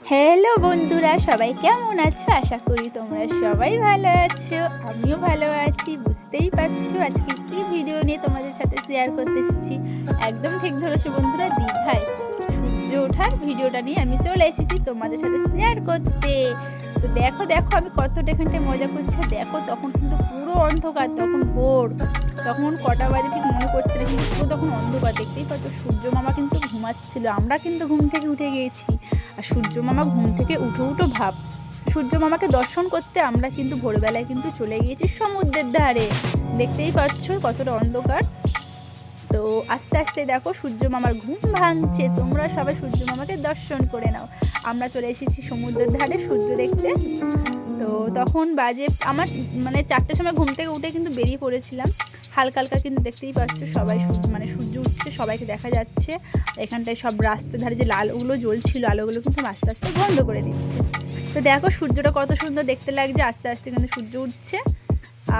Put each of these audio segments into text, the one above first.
Hello বন্ধুরা, সবাই কেমন আছো? আশা করি তোমরা সবাই ভালো আছো। আমিও ভালো আছি। বুঝতেই পারছো আজকে কি ভিডিও নিয়ে তোমাদের সাথে শেয়ার করতে এসেছি। একদম ঠিক ধরেছো বন্ধুরা, দীঘায় সূর্য ওঠার ভিডিওটা নিয়ে আমি চলে এসেছি তোমাদের সাথে শেয়ার করতে। তো দেখো দেখো আমি কতটা এখানটায় মজা করছি। দেখো তখন কিন্তু পুরো অন্ধকার, তখন ভোর, তখন কটা বাজে ঠিক মনে পড়ছে না, কিন্তু পুরো তখন অন্ধকার। দেখতেই পাচ্ছ সূর্য মামা কিন্তু ঘুমাচ্ছিল, আমরা কিন্তু ঘুম থেকে উঠে গিয়েছি। আর সূর্য মামা ঘুম থেকে উঠো উঠো ভাব। সূর্য মামাকে দর্শন করতে আমরা কিন্তু ভোরবেলায় কিন্তু চলে গিয়েছি সমুদ্রের ধারে। দেখতেই পাচ্ছ কতটা অন্ধকার। তো আস্তে আস্তে দেখো সূর্য মামার ঘুম ভাঙছে, তোমরা সবাই সূর্য মামাকে দর্শন করে নাও। আমরা চলে এসেছি সমুদ্রের ধারে সূর্য দেখতে। তো তখন বাজে আমার মানে 4টের সময় ঘুম থেকে উঠে কিন্তু বেরিয়ে পড়েছিলাম। হালকা হালকা কিন্তু দেখতেই পাচ্ছ সবাই মানে সূর্য উঠছে, সবাইকে দেখা যাচ্ছে। এখানটায় সব রাস্তার ধারে যে আলোগুলো জ্বলছিল, আলোগুলো কিন্তু আস্তে আস্তে বন্ধ করে দিচ্ছে। তো দেখো সূর্যটা কত সুন্দর দেখতে লাগছে, আস্তে আস্তে কিন্তু সূর্য উঠছে।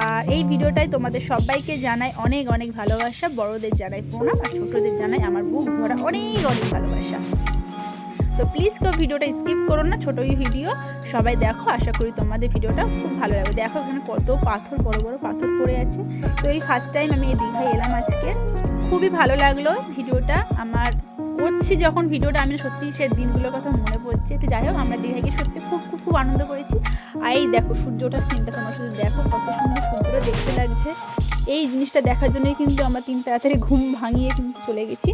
আর এই ভিডিওটাই তোমাদের সবাইকে জানাই অনেক অনেক ভালোবাসা। বড়দের জানাই প্রণাম, আর ছোটদের জানাই আমার বুক ভরা অনেক অনেক ভালোবাসা। তো প্লিজ কেউ ভিডিওটা স্কিপ করো না, ছোটোই ভিডিও, সবাই দেখো। আশা করি তোমাদের ভিডিওটা খুব ভালো লাগবে। দেখো এখানে কত পাথর, বড় বড় পাথর পড়ে আছে। তো এই ফার্স্ট টাইম আমি এই দীঘায় এলাম আজকে। খুবই ভালো লাগলো ভিডিওটা আমার করছি যখন ভিডিওটা, আমি সত্যি সে দিনগুলোর কথা মনে পড়ছে। তো যাই হোক, আমরা দীঘায় গিয়ে সত্যি খুব খুব খুব আনন্দ করেছি। আর এই দেখো সূর্যটার সিনটা তোমরা শুধু দেখো, কত সুন্দর সূর্যটা দেখতে লাগছে। এই জিনিসটা দেখার জন্যই কিন্তু আমরা তাড়াতাড়ি ঘুম ভাঙিয়ে কিন্তু চলে গেছি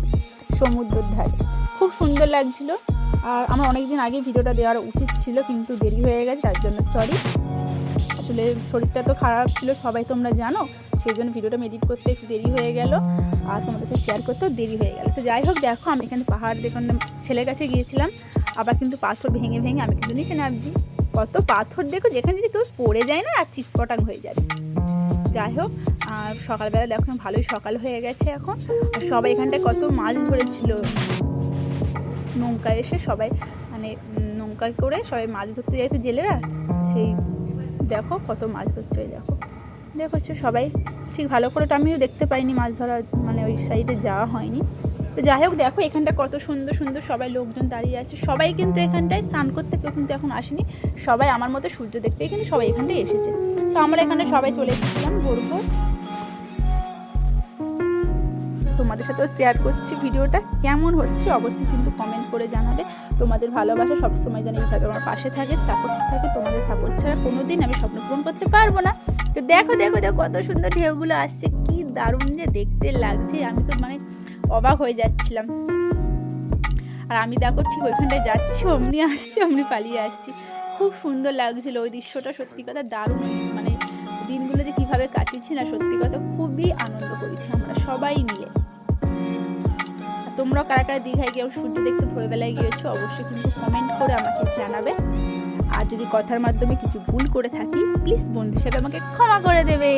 সমুদ্রের ধারে। খুব সুন্দর লাগছিল। আর আমার অনেক দিন আগে ভিডিওটা দেওয়ার উচিত ছিল, কিন্তু দেরি হয়ে গেছে, তার জন্য সরি। আসলে শরীরটা তো খারাপ ছিল, সবাই তোমরা জানো, সেই জন্য ভিডিওটা এডিট করতে একটু দেরি হয়ে গেল, আর তোমাদের সাথে শেয়ার করতেও দেরি হয়ে গেল। তো যাই হোক, দেখো আমি এখানে পাহাড় দেখুন ছেলের কাছে গিয়েছিলাম, আবার কিন্তু পাথর ভেঙে ভেঙে আমি কিন্তু নিচে নামছি। কত পাথর দেখো, যেখানে যদি কেউ পড়ে যায় না আর চিটপটাং হয়ে যাবে। যাই হোক, আর সকালবেলা দেখো ভালোই সকাল হয়ে গেছে এখন। আর সবাই এখানটায় কত মাছ ধরেছিল, নৌকায় এসে সবাই মানে নৌকায় করে সবাই মাছ ধরতে যায় তো জেলেরা, সেই দেখো কত মাছ ধরছে। দেখো দেখো সবাই ঠিক ভালো করে, তো আমিও দেখতে পাইনি মাছ ধরা, মানে ওই সাইডে যাওয়া হয়নি। তো যাই হোক, দেখো এখানটা কত সুন্দর সুন্দর সবাই লোকজন দাঁড়িয়ে আছে। সবাই কিন্তু এখানটায় স্নান করতে কেউ কিন্তু এখন আসেনি, সবাই আমার মতো সূর্য দেখতেই কিন্তু সবাই এখানটায় এসেছে। তো আমরা এখানে সবাই চলে এসেছিলাম ভোর ভোর। তোমাদের সাথেও শেয়ার করছি ভিডিওটা কেমন হচ্ছে, অবশ্যই কিন্তু কমেন্ট করে জানাবে। তোমাদের ভালোবাসা সবসময় যেন এইভাবে আমার পাশে থাকে, সাপোর্ট থাকে। তোমাদের সাপোর্ট ছাড়া কোনো দিন আমি স্বপ্ন পূরণ করতে পারবো না। তো দেখো দেখো দেখো কত সুন্দর ঢেউগুলো আসছে, কি দারুণ যে দেখতে লাগছে, আমি তো মানে অবাক হয়ে যাচ্ছিলাম। আর আমি দেখো ঠিক ওইখানটায় যাচ্ছি, অমনি আসছি, অমনি পালিয়ে আসছি। খুব সুন্দর লাগছিল ওই দৃশ্যটা, সত্যি কথা দারুণ। মানে দিনগুলো যে কীভাবে কাটিয়েছি না, সত্যি কথা খুবই আনন্দ করেছি আমরা সবাই মিলে। তোমরাও কারা কারা দীঘায় গিয়ে সূর্য দেখতে ভোরবেলায় গিয়েছো, অবশ্যই কিন্তু কমেন্ট করে আমাকে জানাবে। আর যদি কথার মাধ্যমে কিছু ভুল করে থাকি, প্লিজ বন্ধু হিসাবে আমাকে ক্ষমা করে দেবে।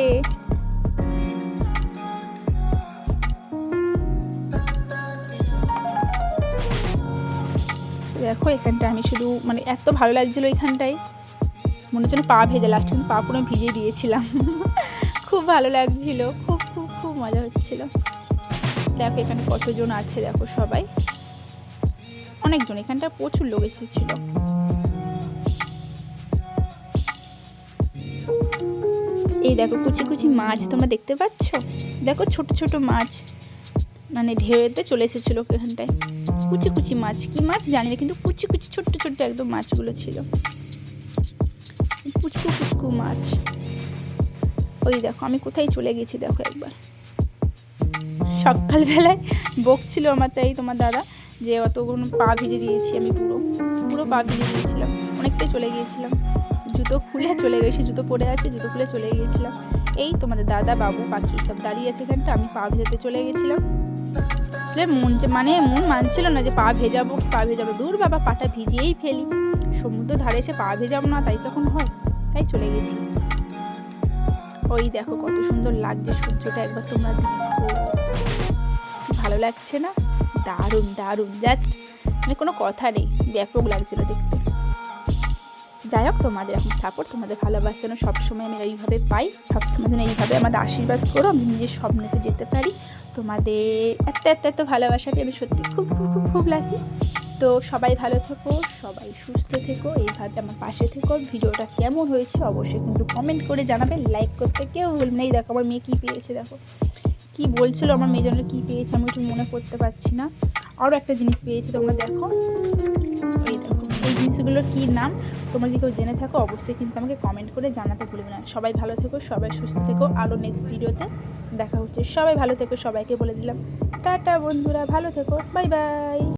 দেখো এখানটা আমি শুধু মানে এত ভালো লাগছিলো, এখানটায় মনে হচ্ছে পা ভেজে, লাস্ট কিন্তু পা পুরো ভিজিয়ে দিয়েছিলাম। খুব ভালো লাগছিল, খুব খুব খুব মজা হচ্ছিল। দেখো এখানে কতজন আছে, দেখো সবাই অনেকজন, এখানটা প্রচুর লোক এসেছিল। এই দেখো কুচি কুচি মাছ তোমরা দেখতে পাচ্ছ, দেখো ছোট ছোট মাছ, মানে ঢেউতে চলে এসেছিল এখানটায়। কুচি কুচি মাছ, কি মাছ জানি না, কিন্তু কুচি কুচি ছোট্ট ছোট্ট একদম মাছগুলো ছিল, পুচকু পুচকু মাছ। ওই দেখো আমি কোথায় চলে গেছি, দেখো একবার। সকালবেলায় বকছিল আমার তাই তোমার দাদা যে অতগুলো পা ভিজে দিয়েছি, আমি পুরো পুরো পা ভিজে দিয়েছিলাম, অনেকটাই চলে গিয়েছিলাম। জুতো খুলে চলে গেছি, জুতো পরে আছে, জুতো খুলে চলে গিয়েছিলাম। এই তোমাদের দাদা বাবু পাখি সব দাঁড়িয়ে আছে এখানটা, আমি পা ভেজাতে চলে গেছিলাম। আসলে মন মানছিল না যে পা ভেজাবো, পা ভেজাবো, দূর বাবা পাটা ভিজিয়েই ফেলি, সমুদ্র ধারে এসে পা ভেজাবো না তাই কখন হয়, তাই চলে গেছি। ওই দেখো কত সুন্দর লাগছে সূর্যটা, একবার তোমরা দেখো, ভালো লাগছে না? দারুণ দারুণ, জাস্ট মানে কোনো কথা নেই, ব্যাপক লাগছিল দেখতে। যাই হোক, তোমাদের এখন সাপোর্ট, তোমাদের ভালোবাসা যেন সবসময় আমি এইভাবে পাই, সবসময় যেন এইভাবে আমাদের আশীর্বাদ করো, আমি নিজের স্বপ্নেতে যেতে পারি। তোমাদের এত এত এত ভালোবাসা পেয়ে আমি সত্যি খুব খুব খুব খুব লাকি। তো সবাই ভালো থেকো, সবাই সুস্থ থেকো, এইভাবে আমার পাশে থেকো। ভিডিওটা কেমন হয়েছে অবশ্যই কিন্তু কমেন্ট করে জানাবে, লাইক করতে কেউ ভুলবেন। এই দেখো আমার মেয়ে কী পেয়েছে, দেখো কি বলছিল আমার মেয়ে জন্য কী পেয়েছে, আমি একটু মনে করতে পারছি না। আরও একটা জিনিস পেয়েছে, তোমরা দেখো, এই দেখো এই জিনিসগুলোর কী নাম তোমরা যদি কেউ জেনে থাকো অবশ্যই কিন্তু আমাকে কমেন্ট করে জানাতে ভুলবে না। সবাই ভালো থেকো, সবাই সুস্থ থেকো, আরও নেক্সট ভিডিওতে দেখা হচ্ছে। সবাই ভালো থেকো, সবাইকে বলে দিলাম টাটা বন্ধুরা, ভালো থেকো, বাই বাই।